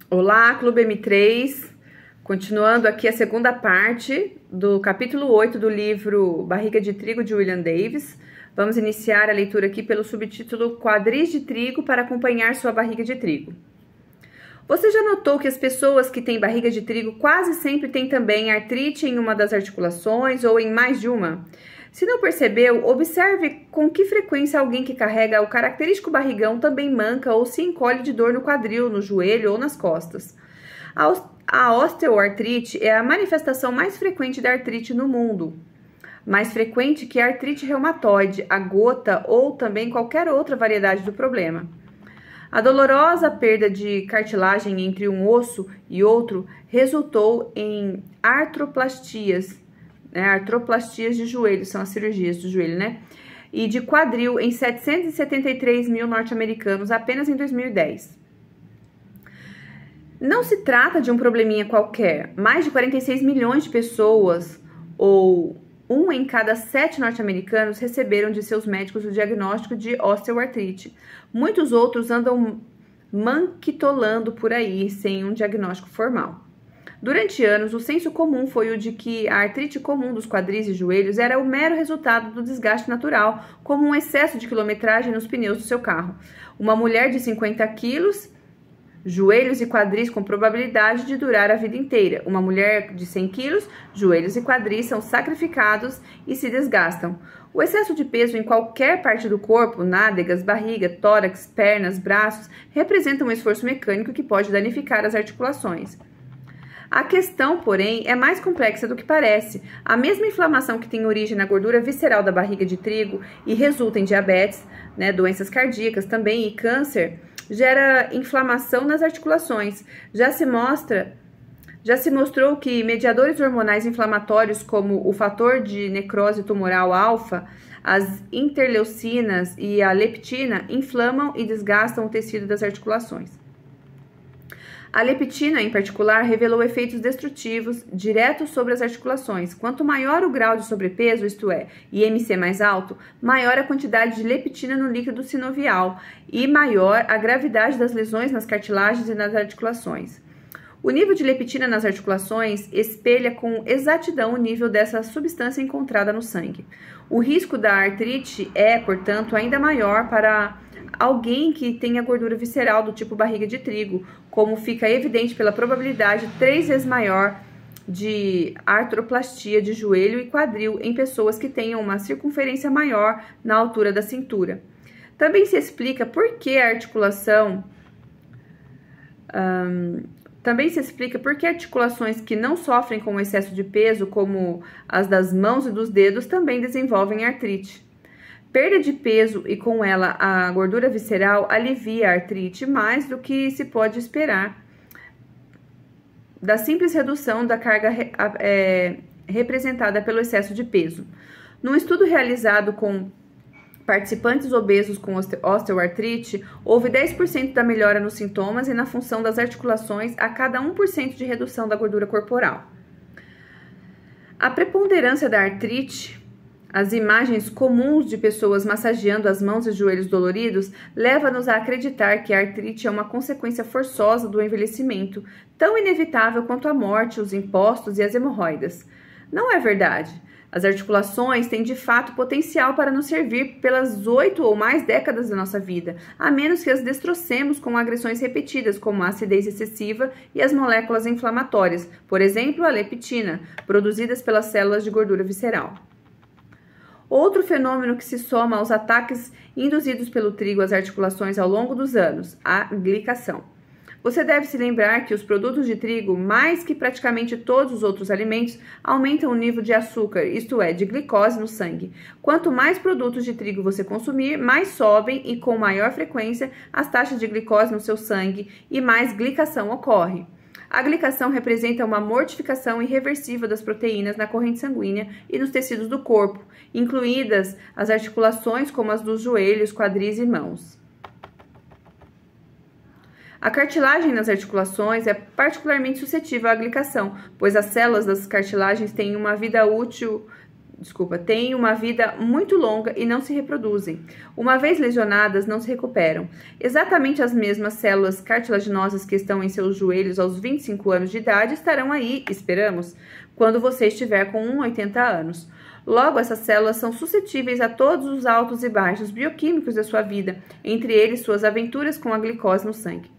Olá, Clube M3, continuando aqui a segunda parte do capítulo 8 do livro Barriga de Trigo, de William Davis. Vamos iniciar a leitura aqui pelo subtítulo Quadris de Trigo para acompanhar sua barriga de trigo. Você já notou que as pessoas que têm barriga de trigo quase sempre têm também artrite em uma das articulações ou em mais de uma? Se não percebeu, observe com que frequência alguém que carrega o característico barrigão também manca ou se encolhe de dor no quadril, no joelho ou nas costas. A osteoartrite é a manifestação mais frequente da artrite no mundo, mais frequente que a artrite reumatoide, a gota ou também qualquer outra variedade do problema. A dolorosa perda de cartilagem entre um osso e outro resultou em artroplastias, artroplastias de joelho, são as cirurgias do joelho, e de quadril em 773 mil norte-americanos apenas em 2010. Não se trata de um probleminha qualquer. Mais de 46 milhões de pessoas, ou 1 em cada 7 norte-americanos, receberam de seus médicos o diagnóstico de osteoartrite. Muitos outros andam manquitolando por aí, sem um diagnóstico formal. Durante anos, o senso comum foi o de que a artrite comum dos quadris e joelhos era o mero resultado do desgaste natural, como um excesso de quilometragem nos pneus do seu carro. Uma mulher de 50 quilos, joelhos e quadris com probabilidade de durar a vida inteira. Uma mulher de 100 quilos, joelhos e quadris são sacrificados e se desgastam. O excesso de peso em qualquer parte do corpo, nádegas, barriga, tórax, pernas, braços, representa um esforço mecânico que pode danificar as articulações. A questão, porém, é mais complexa do que parece. A mesma inflamação que tem origem na gordura visceral da barriga de trigo e resulta em diabetes, doenças cardíacas também e câncer, gera inflamação nas articulações. Já se mostrou que mediadores hormonais inflamatórios como o fator de necrose tumoral alfa, as interleucinas e a leptina inflamam e desgastam o tecido das articulações. A leptina, em particular, revelou efeitos destrutivos diretos sobre as articulações. Quanto maior o grau de sobrepeso, isto é, IMC mais alto, maior a quantidade de leptina no líquido sinovial e maior a gravidade das lesões nas cartilagens e nas articulações. O nível de leptina nas articulações espelha com exatidão o nível dessa substância encontrada no sangue. O risco da artrite é, portanto, ainda maior para alguém que tenha gordura visceral do tipo barriga de trigo, como fica evidente pela probabilidade 3 vezes maior de artroplastia de joelho e quadril em pessoas que tenham uma circunferência maior na altura da cintura. Também se explica por que a articulação... Também se explica por que articulações que não sofrem com excesso de peso, como as das mãos e dos dedos, também desenvolvem artrite. Perda de peso e com ela a gordura visceral alivia a artrite mais do que se pode esperar da simples redução da carga representada pelo excesso de peso. Num estudo realizado com participantes obesos com osteoartrite, houve 10% da melhora nos sintomas e na função das articulações a cada 1% de redução da gordura corporal. A preponderância da artrite, as imagens comuns de pessoas massageando as mãos e joelhos doloridos, leva-nos a acreditar que a artrite é uma consequência forçosa do envelhecimento, tão inevitável quanto a morte, os impostos e as hemorroidas. Não é verdade. As articulações têm de fato potencial para nos servir pelas 8 ou mais décadas da nossa vida, a menos que as destrocemos com agressões repetidas, como a acidez excessiva e as moléculas inflamatórias, por exemplo, a leptina, produzidas pelas células de gordura visceral. Outro fenômeno que se soma aos ataques induzidos pelo trigo às articulações ao longo dos anos, a glicação. Você deve se lembrar que os produtos de trigo, mais que praticamente todos os outros alimentos, aumentam o nível de açúcar, isto é, de glicose no sangue. Quanto mais produtos de trigo você consumir, mais sobem e com maior frequência as taxas de glicose no seu sangue e mais glicação ocorre. A glicação representa uma mortificação irreversível das proteínas na corrente sanguínea e nos tecidos do corpo, incluídas as articulações como as dos joelhos, quadris e mãos. A cartilagem nas articulações é particularmente suscetível à glicação, pois as células das cartilagens têm uma vida útil têm uma vida muito longa e não se reproduzem. Uma vez lesionadas, não se recuperam. Exatamente as mesmas células cartilaginosas que estão em seus joelhos aos 25 anos de idade estarão aí, esperamos, quando você estiver com 80 anos. Logo, essas células são suscetíveis a todos os altos e baixos bioquímicos da sua vida, entre eles suas aventuras com a glicose no sangue.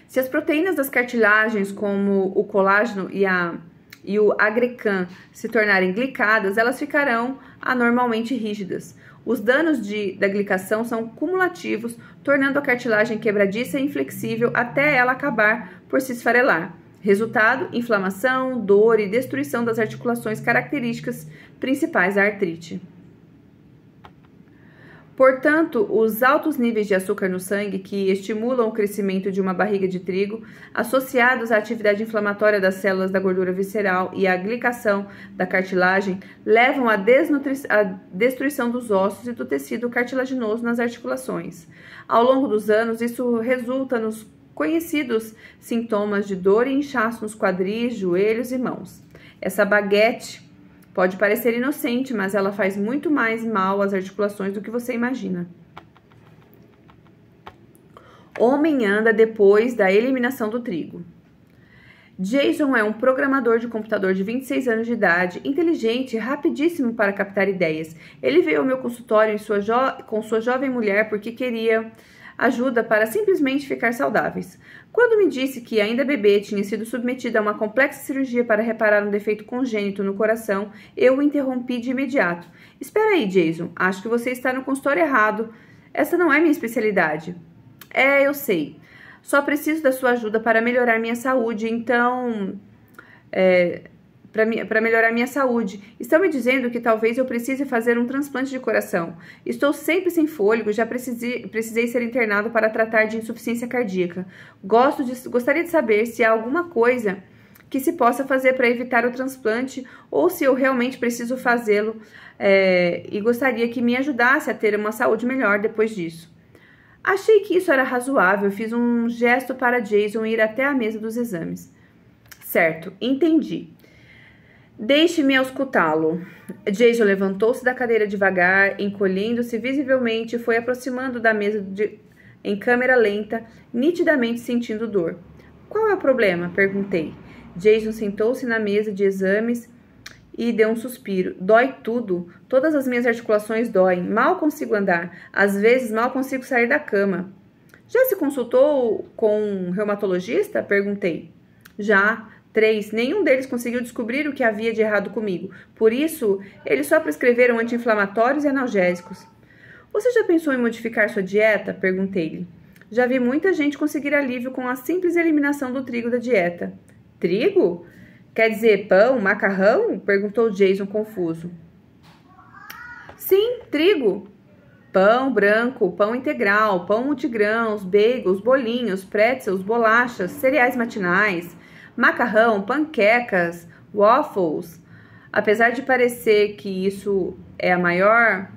Se as proteínas das cartilagens, como o colágeno e o agrecan, se tornarem glicadas, elas ficarão anormalmente rígidas. Os danos da glicação são cumulativos, tornando a cartilagem quebradiça e inflexível até ela acabar por se esfarelar. Resultado: inflamação, dor e destruição das articulações, características principais da artrite. Portanto, os altos níveis de açúcar no sangue, que estimulam o crescimento de uma barriga de trigo, associados à atividade inflamatória das células da gordura visceral e à glicação da cartilagem, levam à destruição dos ossos e do tecido cartilaginoso nas articulações. Ao longo dos anos, isso resulta nos conhecidos sintomas de dor e inchaço nos quadris, joelhos e mãos. Essa baguete pode parecer inocente, mas ela faz muito mais mal às articulações do que você imagina. Homem anda depois da eliminação do trigo. Jason é um programador de computador de 26 anos de idade, inteligente e rapidíssimo para captar ideias. Ele veio ao meu consultório com sua jovem mulher porque queria ajuda para simplesmente ficar saudáveis. Quando me disse que, ainda bebê, tinha sido submetida a uma complexa cirurgia para reparar um defeito congênito no coração, eu o interrompi de imediato. Espera aí, Jason, acho que você está no consultório errado. Essa não é minha especialidade. Eu sei. Só preciso da sua ajuda para melhorar minha saúde, então... Para melhorar minha saúde. Estão me dizendo que talvez eu precise fazer um transplante de coração. Estou sempre sem fôlego, já precisei ser internado para tratar de insuficiência cardíaca. Gostaria de saber se há alguma coisa que se possa fazer para evitar o transplante ou se eu realmente preciso fazê-lo e gostaria que me ajudasse a ter uma saúde melhor depois disso. Achei que isso era razoável, fiz um gesto para Jason ir até a mesa dos exames. Certo, entendi. Deixe-me auscultá-lo. Jason levantou-se da cadeira devagar, encolhendo-se visivelmente e foi aproximando da mesa em câmera lenta, nitidamente sentindo dor. Qual é o problema? Perguntei. Jason sentou-se na mesa de exames e deu um suspiro. Dói tudo. Todas as minhas articulações doem. Mal consigo andar. Às vezes mal consigo sair da cama. Já se consultou com um reumatologista? Perguntei. Já. 3. Nenhum deles conseguiu descobrir o que havia de errado comigo. Por isso, eles só prescreveram anti-inflamatórios e analgésicos. Você já pensou em modificar sua dieta? Perguntei-lhe. Já vi muita gente conseguir alívio com a simples eliminação do trigo da dieta. Trigo? Quer dizer pão, macarrão? Perguntou Jason confuso. Sim, trigo. Pão branco, pão integral, pão multigrãos, bagels, bolinhos, pretzels, bolachas, cereais matinais, macarrão, panquecas, waffles. Apesar de parecer que isso é a maior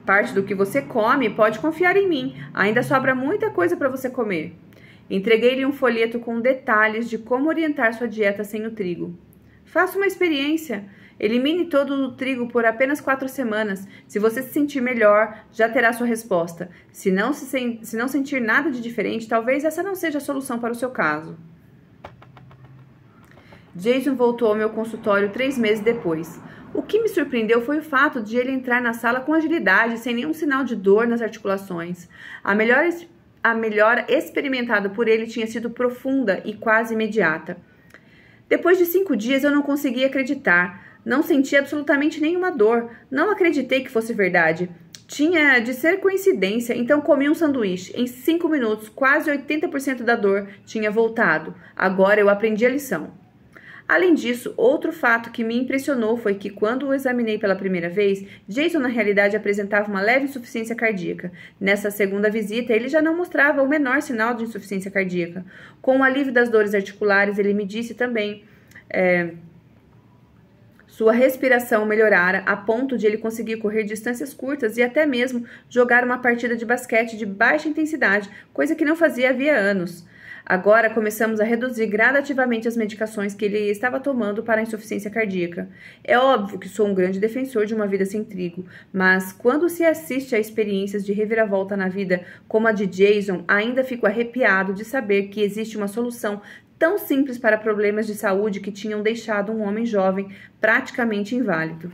parte do que você come, pode confiar em mim. Ainda sobra muita coisa para você comer. Entreguei-lhe um folheto com detalhes de como orientar sua dieta sem o trigo. Faça uma experiência. Elimine todo o trigo por apenas 4 semanas. Se você se sentir melhor, já terá sua resposta. Se não sentir nada de diferente, talvez essa não seja a solução para o seu caso. Jason voltou ao meu consultório 3 meses depois. O que me surpreendeu foi o fato de ele entrar na sala com agilidade, sem nenhum sinal de dor nas articulações. A melhora experimentada por ele tinha sido profunda e quase imediata. Depois de 5 dias eu não conseguia acreditar. Não senti absolutamente nenhuma dor. Não acreditei que fosse verdade. Tinha de ser coincidência, então comi um sanduíche. Em 5 minutos, quase 80% da dor tinha voltado. Agora eu aprendi a lição. Além disso, outro fato que me impressionou foi que, quando o examinei pela primeira vez, Jason na realidade apresentava uma leve insuficiência cardíaca. Nessa segunda visita, ele já não mostrava o menor sinal de insuficiência cardíaca. Com o alívio das dores articulares, ele me disse também sua respiração melhorara a ponto de ele conseguir correr distâncias curtas e até mesmo jogar uma partida de basquete de baixa intensidade, coisa que não fazia havia anos. Agora começamos a reduzir gradativamente as medicações que ele estava tomando para a insuficiência cardíaca. É óbvio que sou um grande defensor de uma vida sem trigo, mas quando se assiste a experiências de reviravolta na vida como a de Jason, ainda fico arrepiado de saber que existe uma solução tão simples para problemas de saúde que tinham deixado um homem jovem praticamente inválido.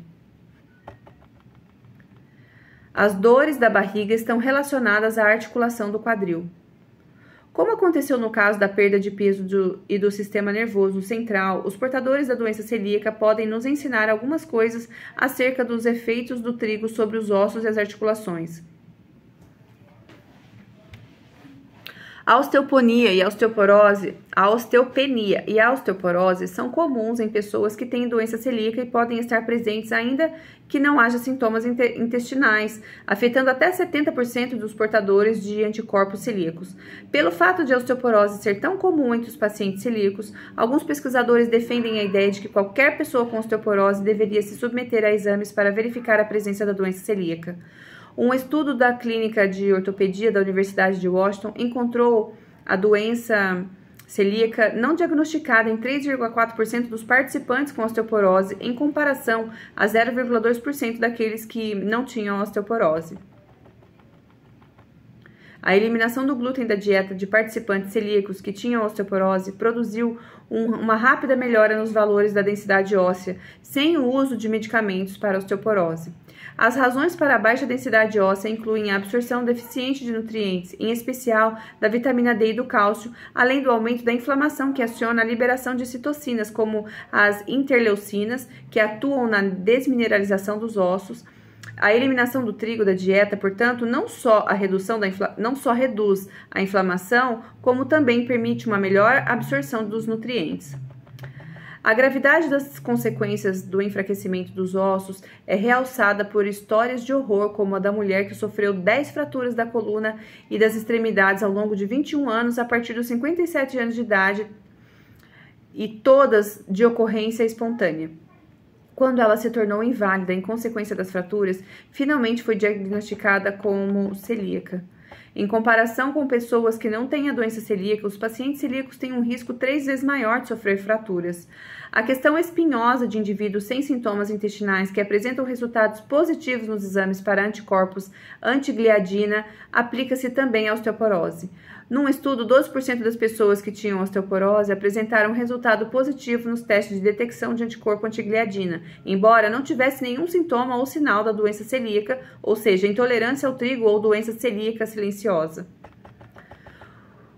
As dores da barriga estão relacionadas à articulação do quadril. Como aconteceu no caso da perda de peso e do sistema nervoso central, os portadores da doença celíaca podem nos ensinar algumas coisas acerca dos efeitos do trigo sobre os ossos e as articulações. A osteopenia e a osteoporose são comuns em pessoas que têm doença celíaca e podem estar presentes ainda que não haja sintomas intestinais, afetando até 70% dos portadores de anticorpos celíacos. Pelo fato de a osteoporose ser tão comum entre os pacientes celíacos, alguns pesquisadores defendem a ideia de que qualquer pessoa com osteoporose deveria se submeter a exames para verificar a presença da doença celíaca. Um estudo da Clínica de Ortopedia da Universidade de Washington encontrou a doença celíaca não diagnosticada em 3,4% dos participantes com osteoporose, em comparação a 0,2% daqueles que não tinham osteoporose. A eliminação do glúten da dieta de participantes celíacos que tinham osteoporose produziu uma rápida melhora nos valores da densidade óssea, sem o uso de medicamentos para osteoporose. As razões para a baixa densidade óssea incluem a absorção deficiente de nutrientes, em especial da vitamina D e do cálcio, além do aumento da inflamação que aciona a liberação de citocinas, como as interleucinas, que atuam na desmineralização dos ossos. A eliminação do trigo da dieta, portanto, não só reduz a inflamação, como também permite uma melhor absorção dos nutrientes. A gravidade das consequências do enfraquecimento dos ossos é realçada por histórias de horror, como a da mulher que sofreu 10 fraturas da coluna e das extremidades ao longo de 21 anos a partir dos 57 anos de idade, e todas de ocorrência espontânea. Quando ela se tornou inválida em consequência das fraturas, finalmente foi diagnosticada como celíaca. Em comparação com pessoas que não têm a doença celíaca, os pacientes celíacos têm um risco 3 vezes maior de sofrer fraturas. A questão espinhosa de indivíduos sem sintomas intestinais que apresentam resultados positivos nos exames para anticorpos antigliadina aplica-se também à osteoporose. Num estudo, 12% das pessoas que tinham osteoporose apresentaram resultado positivo nos testes de detecção de anticorpo antigliadina, embora não tivesse nenhum sintoma ou sinal da doença celíaca, ou seja, intolerância ao trigo ou doença celíaca silenciosa.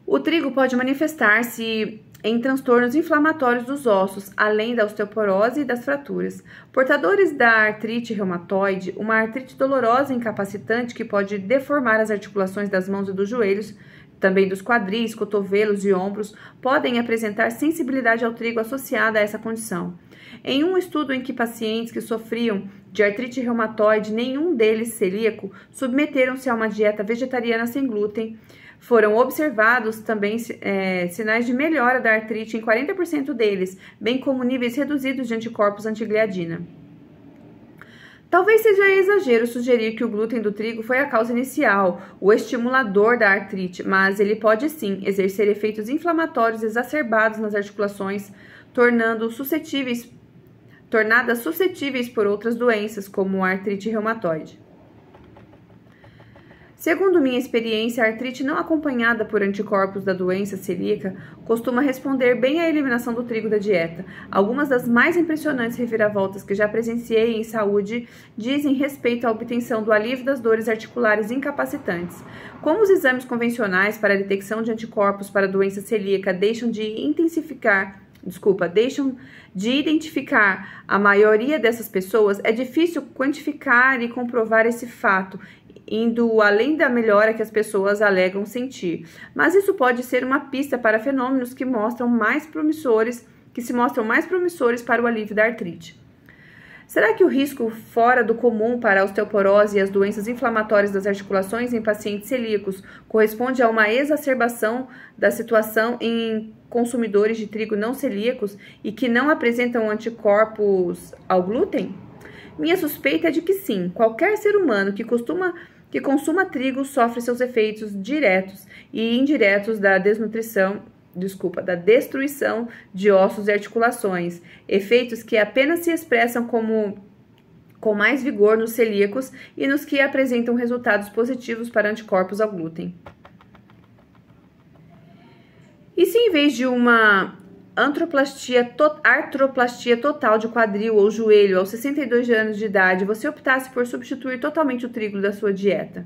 O trigo pode manifestar-se em transtornos inflamatórios dos ossos, além da osteoporose e das fraturas. Portadores da artrite reumatoide, uma artrite dolorosa e incapacitante que pode deformar as articulações das mãos e dos joelhos, também dos quadris, cotovelos e ombros, podem apresentar sensibilidade ao trigo associada a essa condição. Em um estudo em que pacientes que sofriam de artrite reumatoide, nenhum deles celíaco, submeteram-se a uma dieta vegetariana sem glúten, foram observados também sinais de melhora da artrite em 40% deles, bem como níveis reduzidos de anticorpos antigliadina. Talvez seja exagero sugerir que o glúten do trigo foi a causa inicial, o estimulador da artrite, mas ele pode sim exercer efeitos inflamatórios exacerbados nas articulações, tornadas suscetíveis por outras doenças, como a artrite reumatoide. Segundo minha experiência, a artrite não acompanhada por anticorpos da doença celíaca costuma responder bem à eliminação do trigo da dieta. Algumas das mais impressionantes reviravoltas que já presenciei em saúde dizem respeito à obtenção do alívio das dores articulares incapacitantes. Como os exames convencionais para a detecção de anticorpos para a doença celíaca deixam de identificar a maioria dessas pessoas, é difícil quantificar e comprovar esse fato, indo além da melhora que as pessoas alegam sentir. Mas isso pode ser uma pista para fenômenos que se mostram mais promissores para o alívio da artrite. Será que o risco fora do comum para a osteoporose e as doenças inflamatórias das articulações em pacientes celíacos corresponde a uma exacerbação da situação em consumidores de trigo não celíacos e que não apresentam anticorpos ao glúten? Minha suspeita é de que sim, qualquer ser humano que consuma trigo sofre seus efeitos diretos e indiretos da desnutrição da destruição de ossos e articulações, efeitos que apenas se expressam com mais vigor nos celíacos e nos que apresentam resultados positivos para anticorpos ao glúten. E se em vez de uma artroplastia total de quadril ou joelho aos 62 anos de idade, você optasse por substituir totalmente o trigo da sua dieta?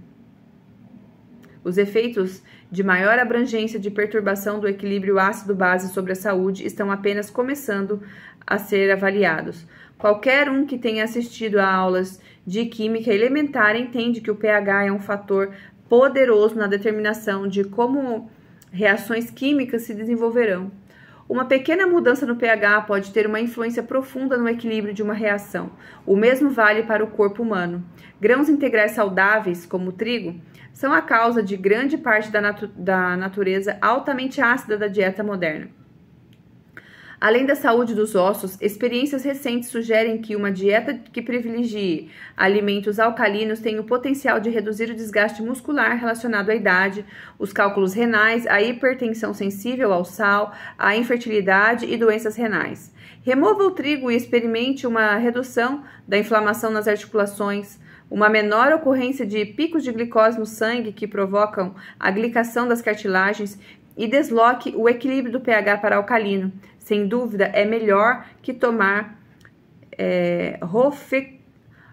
Os efeitos de maior abrangência de perturbação do equilíbrio ácido-base sobre a saúde estão apenas começando a ser avaliados. Qualquer um que tenha assistido a aulas de química elementar entende que o pH é um fator poderoso na determinação de como reações químicas se desenvolverão. Uma pequena mudança no pH pode ter uma influência profunda no equilíbrio de uma reação. O mesmo vale para o corpo humano. Grãos integrais saudáveis, como o trigo, são a causa de grande parte da natureza altamente ácida da dieta moderna. Além da saúde dos ossos, experiências recentes sugerem que uma dieta que privilegie alimentos alcalinos tem o potencial de reduzir o desgaste muscular relacionado à idade, os cálculos renais, a hipertensão sensível ao sal, a infertilidade e doenças renais. Remova o trigo e experimente uma redução da inflamação nas articulações, uma menor ocorrência de picos de glicose no sangue que provocam a glicação das cartilagens e desloque o equilíbrio do pH para alcalino. Sem dúvida, é melhor que tomar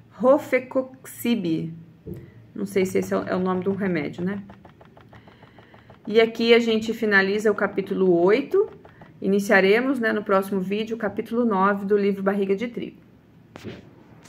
Rofecoxib. Não sei se esse é o nome do remédio, né? E aqui a gente finaliza o capítulo 8. Iniciaremos, né, no próximo vídeo o capítulo 9 do livro Barriga de Trigo.